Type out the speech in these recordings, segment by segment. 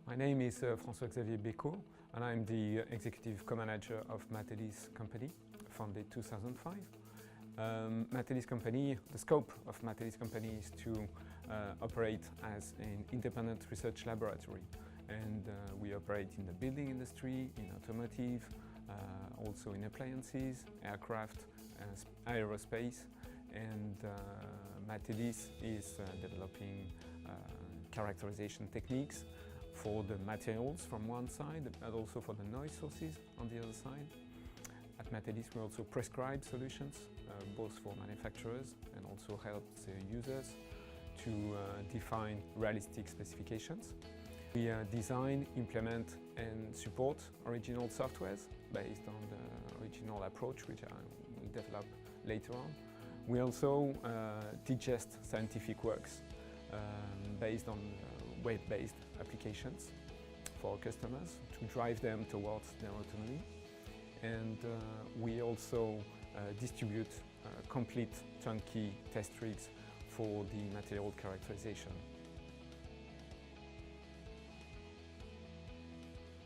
My name is François-Xavier Bécot, and I'm the executive co-manager of Matelys company, founded 2005. Matelys company, the scope of Matelys company is to operate as an independent research laboratory, and we operate in the building industry, in automotive, also in appliances, aircraft, aerospace, and Matelys is developing characterization techniques for the materials from one side, but also for the noise sources on the other side. At Matelys we also prescribe solutions, both for manufacturers and also help the users to define realistic specifications. We design, implement and support original softwares based on the original approach which I will develop later on. We also digest scientific works based on web-based applications for customers to drive them towards their autonomy. And we also distribute complete turnkey test rigs for the material characterization.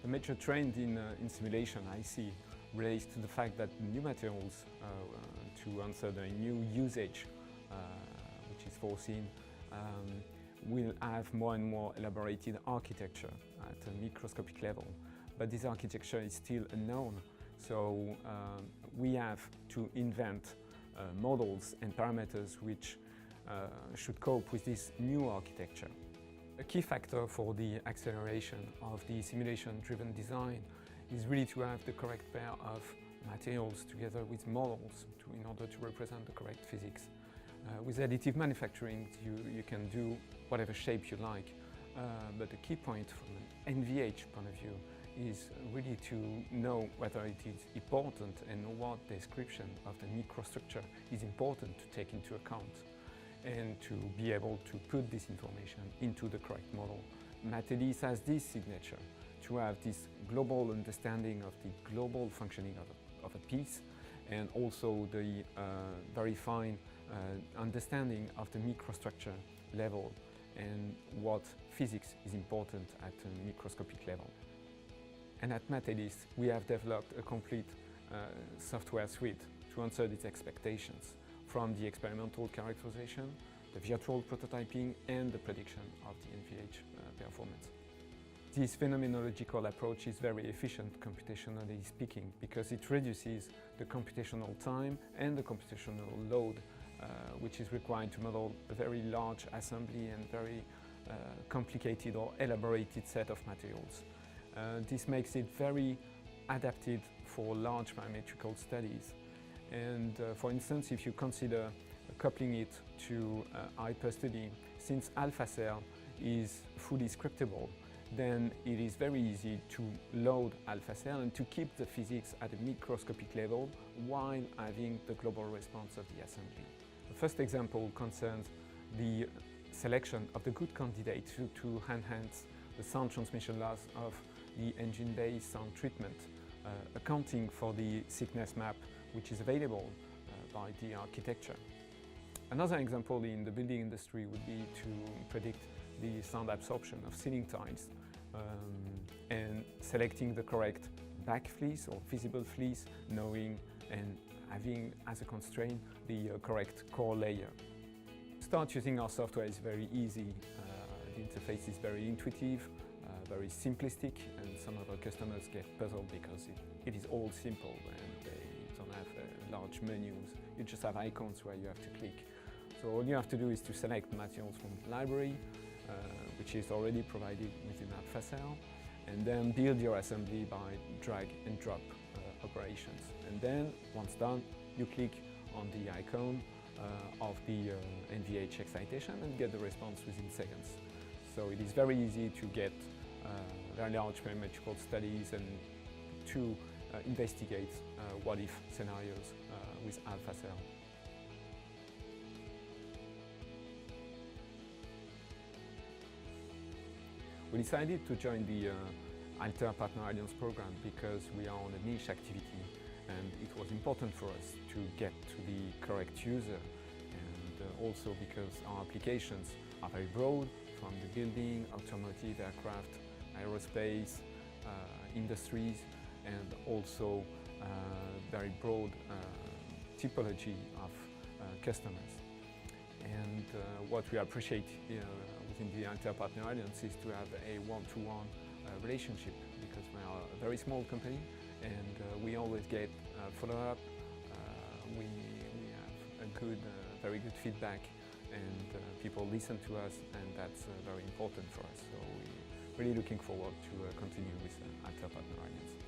The major trend in simulation I see relates to the fact that new materials to answer the new usage which is foreseen will have more and more elaborated architecture at a microscopic level. But this architecture is still unknown, so we have to invent models and parameters which should cope with this new architecture. A key factor for the acceleration of the simulation-driven design is really to have the correct pair of materials together with models in order to represent the correct physics. With additive manufacturing, you can do whatever shape you like, but the key point from an NVH point of view is really to know whether it is important and what description of the microstructure is important to take into account and to be able to put this information into the correct model. Matelys has this signature to have this global understanding of the global functioning of a piece and also the very fine understanding of the microstructure level and what physics is important at a microscopic level. And at Matelys we have developed a complete software suite to answer these expectations, from the experimental characterization, the virtual prototyping and the prediction of the NVH performance. This phenomenological approach is very efficient computationally speaking because it reduces the computational time and the computational load which is required to model a very large assembly and very complicated or elaborated set of materials. This makes it very adapted for large parametrical studies. And for instance, if you consider coupling it to hyperstudy, since AlphaCell is fully scriptable, then it is very easy to load AlphaCell and to keep the physics at a microscopic level while having the global response of the assembly. The first example concerns the selection of the good candidate to enhance the sound transmission loss of the engine-based sound treatment, accounting for the thickness map which is available by the architecture. Another example in the building industry would be to predict the sound absorption of ceiling tiles and selecting the correct back fleece or visible fleece, knowing and having as a constraint the correct core layer. Start using our software is very easy. The interface is very intuitive, very simplistic, and some of our customers get puzzled because it is all simple and they don't have large menus. You just have icons where you have to click. So all you have to do is to select materials from the library, which is already provided within AlphaCell, and then build your assembly by drag and drop operations. And then, once done, you click on the icon of the NVH excitation and get the response within seconds. So it is very easy to get very large parametrical studies and to investigate what-if scenarios with AlphaCell. We decided to join the Altair Partner Alliance program because we are on a niche activity and it was important for us to get to the correct user and also because our applications are very broad, from the building, automotive, aircraft, aerospace, industries, and also very broad typology of customers. And what we appreciate within the Altair Partner Alliance is to have a one-to-one relationship, because we are a very small company and we always get follow-up. We have a good, very good feedback, and people listen to us, and that's very important for us. So we're really looking forward to continue with Altair Partner Alliance.